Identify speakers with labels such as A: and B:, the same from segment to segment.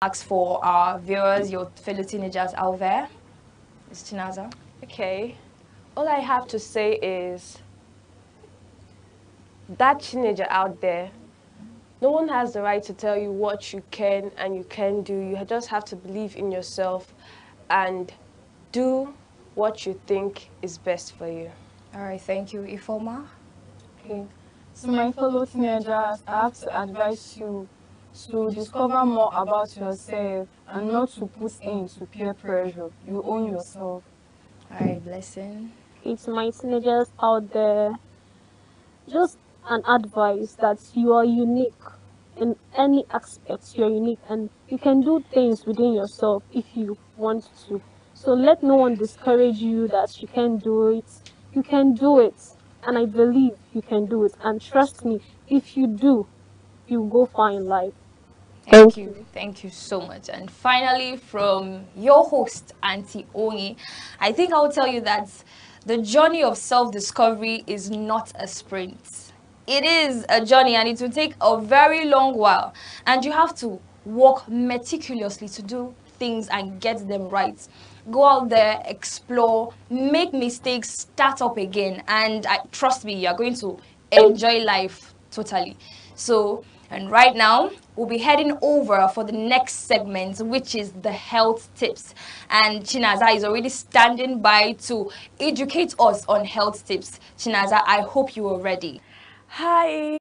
A: ask for our viewers, your fellow teenagers out there? Ms. Chinaza?
B: Okay. All I have to say is that teenager out there, no one has the right to tell you what you can and you can do. You just have to believe in yourself and do what you think is best for you.
A: All right, thank you. Ifoma?
C: Okay. To my fellow teenagers, I have to advise you to discover more about yourself and not to put into peer pressure. You own yourself.
A: All right, Blessing.
D: It's my teenagers out there. Just an advice that you are unique in any aspect. You're unique and you can do things within yourself if you want to. So let no one discourage you that you can't do it. You can do it. And I believe you can do it. And trust me, if you do, you go far in life.
A: Thank you. Thank you so much. And finally, from your host, Auntie Oni, I think I'll tell you that the journey of self-discovery is not a sprint. It is a journey and it will take a very long while. And you have to work meticulously to do things and get them right. Go out there, explore, make mistakes, start up again. And trust me, you're going to enjoy life totally. So, and right now, we'll be heading over for the next segment, which is the health tips. And Chinaza is already standing by to educate us on health tips. Chinaza, I hope you are ready.
B: Hi.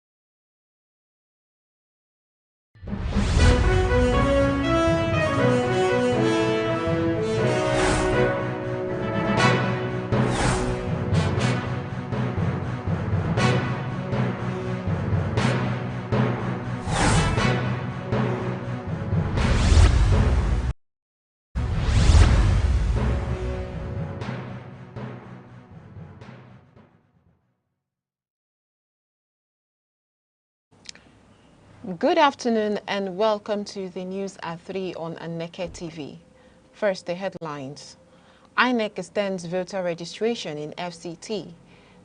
E: Good afternoon and welcome to the news at 3 on Aneke TV. First, the headlines. Aneke extends voter registration in FCT.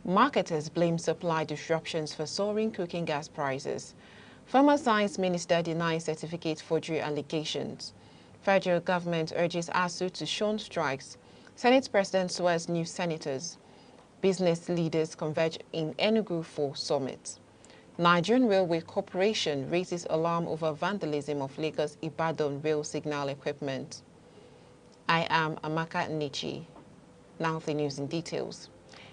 E: Marketers blame supply disruptions for soaring cooking gas prices. Former Science Minister denies certificate forgery allegations. Federal government urges ASU to shun strikes. Senate President swears new senators. Business leaders converge in Enugu for summit. Nigerian Railway Corporation raises alarm over vandalism of Lagos Ibadan rail signal equipment. I am Amaka Nichi. Now the news in details.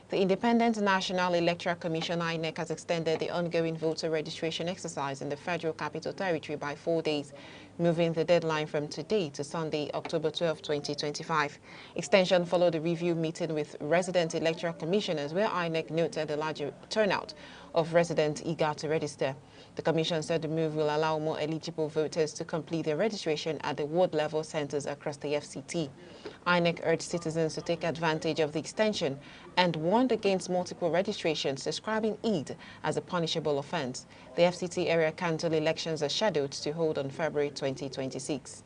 E: The Independent National Electoral Commission (INEC) has extended the ongoing voter registration exercise in the Federal Capital Territory by 4 days, moving the deadline from today to Sunday, October 12, 2025. Extension followed a review meeting with resident electoral commissioners where INEC noted a larger turnout of residents eager to register. The Commission said the move will allow more eligible voters to complete their registration at the ward-level centers across the FCT. INEC urged citizens to take advantage of the extension and warned against multiple registrations, describing Eid as a punishable offense. The FCT area council elections are scheduled to hold on February 2026.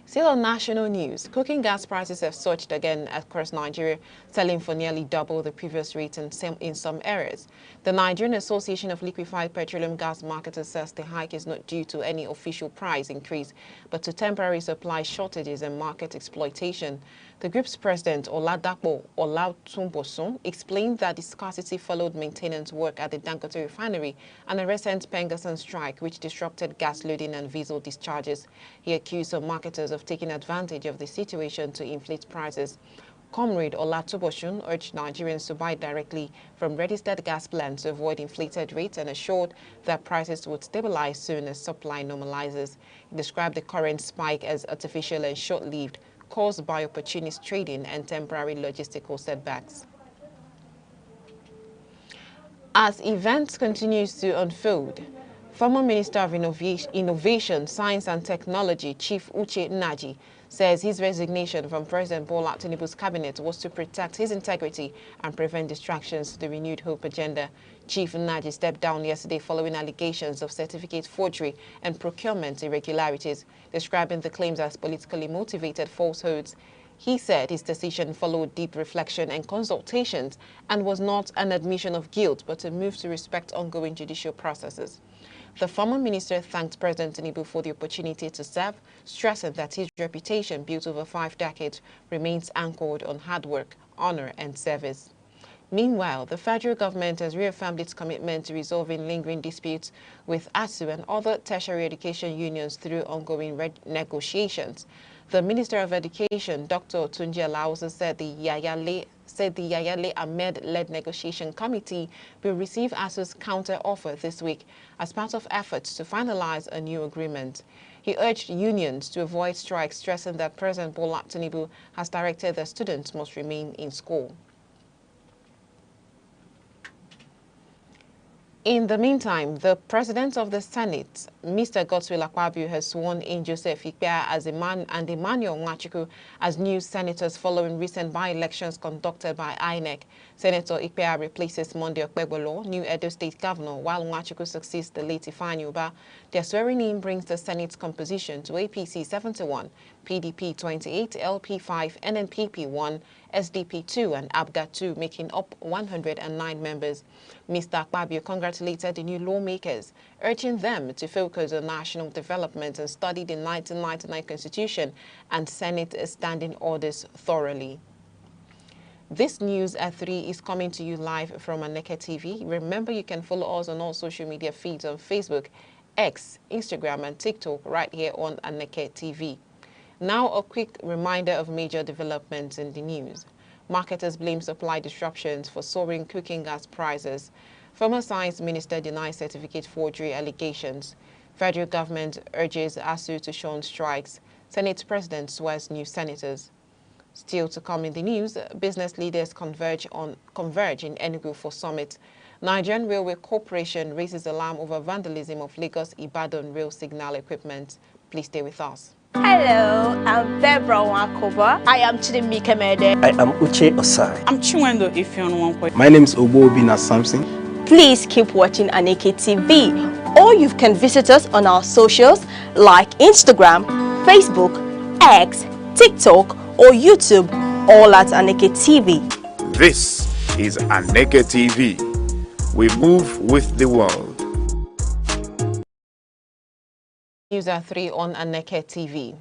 E: Still on national news, cooking gas prices have surged again across Nigeria, selling for nearly double the previous rate in some areas. The Nigerian Association of Liquefied Petroleum Gas Marketers says the hike is not due to any official price increase, but to temporary supply shortages and market exploitation. The group's president, Oladapo Olatunbosun, explained that the scarcity followed maintenance work at the Dangote refinery and a recent Pengassan strike, which disrupted gas loading and diesel discharges. He accused some marketers of taking advantage of the situation to inflate prices. Comrade Olatubosun urged Nigerians to buy directly from registered gas plants to avoid inflated rates and assured that prices would stabilize soon as supply normalizes. He described the current spike as artificial and short-lived, caused by opportunist trading and temporary logistical setbacks. As events continues to unfold, former Minister of Innovation, Science and Technology, Chief Uche Nnaji, says his resignation from President Bola Tinubu's cabinet was to protect his integrity and prevent distractions to the renewed hope agenda. Chief Nnaji stepped down yesterday following allegations of certificate forgery and procurement irregularities, describing the claims as politically motivated falsehoods. He said his decision followed deep reflection and consultations and was not an admission of guilt, but a move to respect ongoing judicial processes. The former minister thanked President Tinubu for the opportunity to serve, stressing that his reputation, built over 5 decades, remains anchored on hard work, honor, and service. Meanwhile, the federal government has reaffirmed its commitment to resolving lingering disputes with ASU and other tertiary education unions through ongoing negotiations. The Minister of Education, Dr. Tunji Alausa, said the Yayale Ahmed-led negotiation committee will receive ASU's counter-offer this week as part of efforts to finalize a new agreement. He urged unions to avoid strikes, stressing that President Bola Tinubu has directed that students must remain in school. In the meantime, the President of the Senate, Mr. Godswill Akpabio, has sworn in Joseph Ikpea and Emmanuel Nwachukwu as new senators following recent by-elections conducted by INEC. Senator Ikpea replaces Monday Okpebolo, new Edo State Governor, while Nwachukwu succeeds the late Ifeanyi Uba. Their swearing-in brings the Senate's composition to APC 71, PDP 28, LP 5, NNPP 1, SDP 2, and ABGA 2, making up 109 members. Mr. Akpabio congratulated the new lawmakers, urging them to focus on national development and study the 1999 Constitution and Senate standing orders thoroughly. This news at 3 is coming to you live from Aneke TV. Remember, you can follow us on all social media feeds on Facebook, X, Instagram, and TikTok right here on Aneke TV. Now, a quick reminder of major developments in the news. Marketers blame supply disruptions for soaring cooking gas prices. Former Science Minister denies certificate forgery allegations. Federal government urges ASU to shun strikes. Senate President swears new senators. Still to come in the news, business leaders converge in Enugu for summit. Nigerian Railway Corporation raises alarm over vandalism of Lagos-Ibadan rail signal equipment. Please stay with us.
F: Hello, I'm Debra Wakoba. I am Chidimike Mede.
G: I am Uche Osai.
H: I'm Chiwendo Ifeonwankwe.
G: My name is Obobina Samson.
F: Please keep watching Aneke TV, or you can visit us on our socials like Instagram, Facebook, X, TikTok, or YouTube, all at Aneke TV.
I: This is Aneke TV. We move with the world.
E: News at 3 on Aneke TV.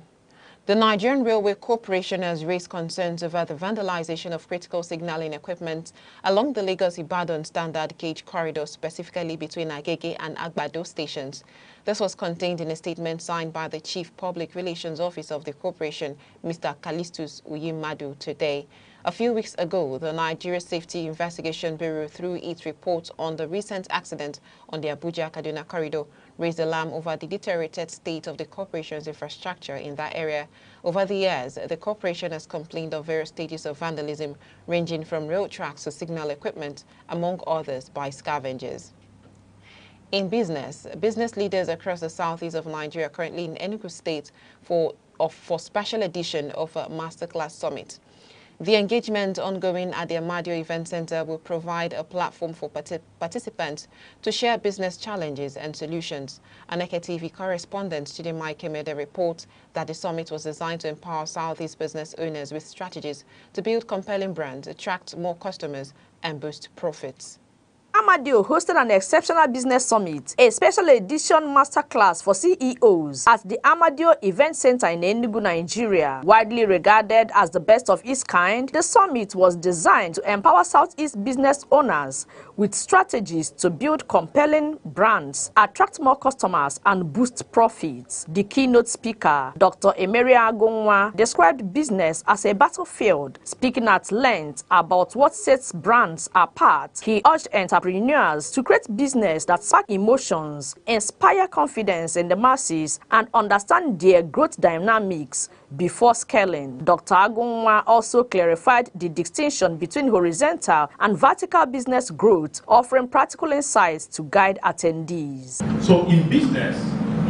E: The Nigerian Railway Corporation has raised concerns over the vandalization of critical signaling equipment along the Lagos-Ibadan standard gauge corridor, specifically between Agege and Agbado stations. This was contained in a statement signed by the Chief Public Relations Officer of the corporation, Mr. Callistus Uyimadu, today. A few weeks ago, the Nigeria Safety Investigation Bureau, through its report on the recent accident on the Abuja-Kaduna corridor, raised alarm over the deteriorated state of the corporation's infrastructure in that area. Over the years, the corporation has complained of various stages of vandalism, ranging from rail tracks to signal equipment, among others, by scavengers. In business leaders across the southeast of Nigeria are currently in Enugu State for special edition of a Masterclass Summit. The engagement ongoing at the Amadio Event Center will provide a platform for participants to share business challenges and solutions. Aneke TV correspondent Chidimike Kemede reports that the summit was designed to empower Southeast business owners with strategies to build compelling brands, attract more customers, and boost profits.
J: Amadio hosted an exceptional business summit, a special edition masterclass for CEOs at the Amadio Event Center in Enugu, Nigeria. Widely regarded as the best of its kind, the summit was designed to empower Southeast business owners with strategies to build compelling brands, attract more customers, and boost profits. The keynote speaker, Dr. Emeria Agonwa, described business as a battlefield, speaking at length about what sets brands apart. He urged entrepreneurs to create business that spark emotions, inspire confidence in the masses, and understand their growth dynamics before scaling. Dr. Agunwa also clarified the distinction between horizontal and vertical business growth, offering practical insights to guide attendees.
K: So in business,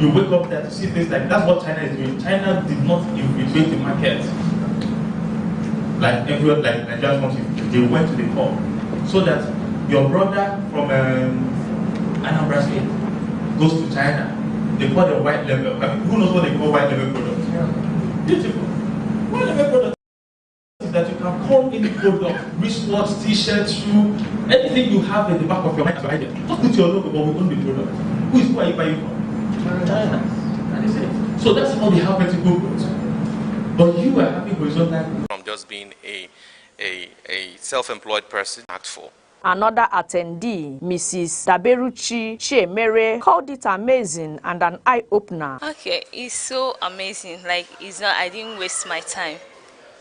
K: you wake up there to see things like that's what China is doing. China did not infiltrate the market like everyone, like Nigerians want to. They went to the core so that your brother from Anambra State goes to China. They call the white level. I mean, who knows what they call white level products? Yeah. Beautiful. White level products is that you can call any product, wristwatch, t-shirt, shoe, anything you have in the back of your mind. Just put your logo, but we own the product. Who are you buying from? China. That is it. So that's how they have vertical growth. But you are having horizontal growth.
L: From just being a self-employed person, act for.
J: Another attendee, Mrs. Daberuchi Chiemere, called it amazing and an eye-opener.
M: Okay, it's so amazing. Like, it's not, I didn't waste my time.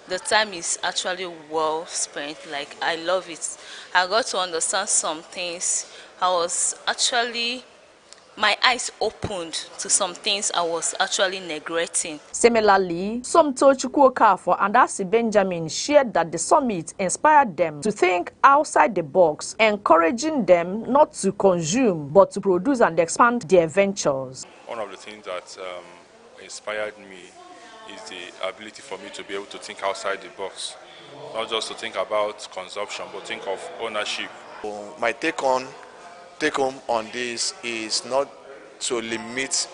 M: The time is actually well spent. Like, I love it. I got to understand some things. I was actually, my eyes opened to some things I was actually neglecting.
J: Similarly, Somto Chukwuokafo and Asi Benjamin shared that the summit inspired them to think outside the box, encouraging them not to consume but to produce and expand their ventures.
N: One of the things that inspired me is the ability for me to be able to think outside the box, not just to think about consumption, but think of ownership.
O: My take home on this is not to limit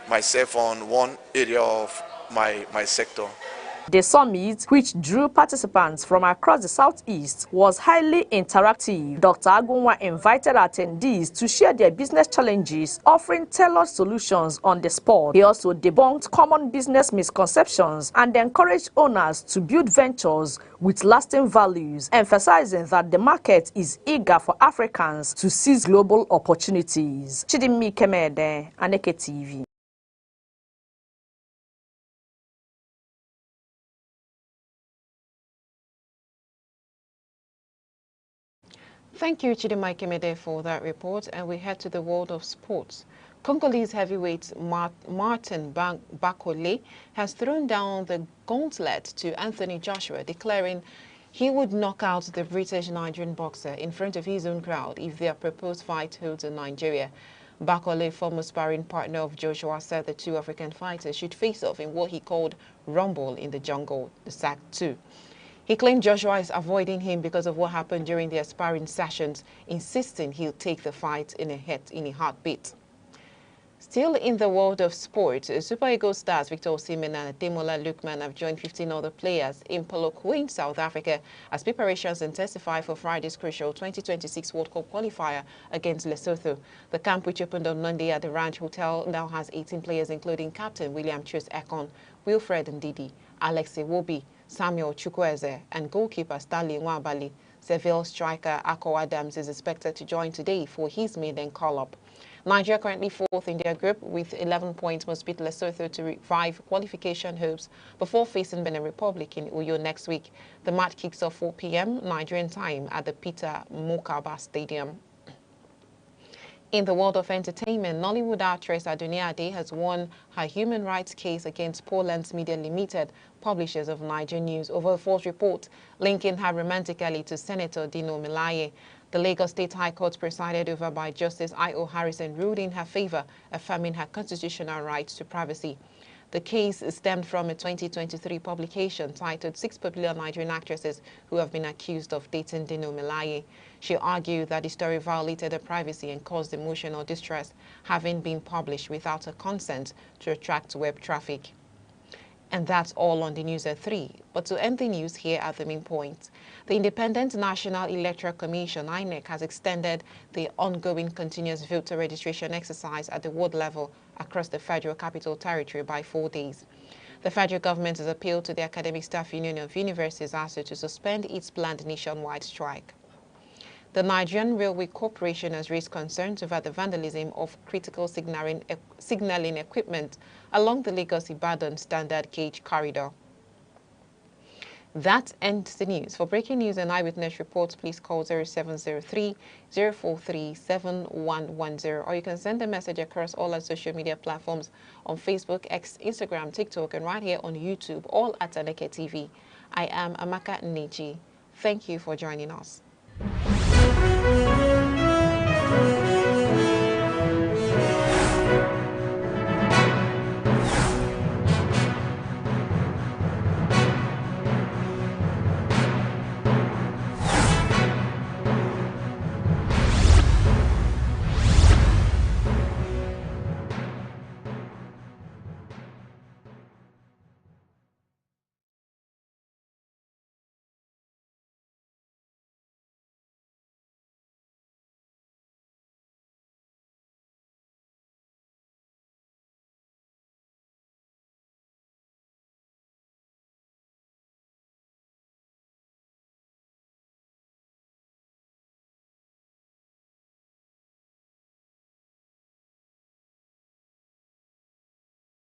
O: myself on one area of my sector.
J: The summit, which drew participants from across the Southeast, was highly interactive. Dr. Agunwa invited attendees to share their business challenges, offering tailored solutions on the spot. He also debunked common business misconceptions and encouraged owners to build ventures with lasting values, emphasizing that the market is eager for Africans to seize global opportunities. Chidimmi Kemede, Aneke TV.
E: Thank you, Chidimma Kemede, for that report. And we head to the world of sports. Congolese heavyweight Martin Bakole has thrown down the gauntlet to Anthony Joshua, declaring he would knock out the British-Nigerian boxer in front of his own crowd if their proposed fight holds in Nigeria. Bakole, former sparring partner of Joshua, said the two African fighters should face off in what he called Rumble in the Jungle, the SAC 2. He claimed Joshua is avoiding him because of what happened during their sparring sessions, insisting he'll take the fight in a heartbeat. Still in the world of sport, Super Eagles stars Victor Osimhen and Ademola Lookman have joined 15 other players in Polokwane, South Africa, as preparations intensify for Friday's crucial 2026 World Cup qualifier against Lesotho. The camp, which opened on Monday at the Ranch Hotel, now has 18 players, including Captain William Chus Ekon, Wilfred Ndidi, Alex Iwobi, Samuel Chukwueze, and goalkeeper Stanley Nwabali. Seville striker Akko Adams is expected to join today for his maiden call-up. Nigeria, currently fourth in their group with 11 points, must beat Lesotho to revive qualification hopes before facing Benin Republic in Uyo next week. The match kicks off 4 p.m. Nigerian time at the Peter Mokaba Stadium. In the world of entertainment, Nollywood actress Adunia Ade has won her human rights case against Poland's Media Limited, publishers of Niger News, over a false report linking her romantically to Senator Dino Melaye. The Lagos State High Court, presided over by Justice I.O. Harrison, ruled in her favor, affirming her constitutional right to privacy. The case stemmed from a 2023 publication titled 6 Popular Nigerian Actresses Who Have Been Accused of Dating Dino Melaye. She argued that the story violated her privacy and caused emotional distress, having been published without her consent to attract web traffic. And that's all on the news at 3. But to end the news, here are the main points. The Independent National Electoral Commission, INEC, has extended the ongoing continuous voter registration exercise at the ward level across the Federal Capital Territory by 4 days. The federal government has appealed to the Academic Staff Union of Universities ASU to suspend its planned nationwide strike. The Nigerian Railway Corporation has raised concerns over the vandalism of critical signaling equipment along the Lagos-Ibadan standard gauge corridor. That ends the news. For breaking news and eyewitness reports, please call 0703-043-7110, or you can send a message across all our social media platforms on Facebook, X, Instagram, TikTok, and right here on YouTube, all at Aneke TV. I am Amaka Nneji. Thank you for joining us.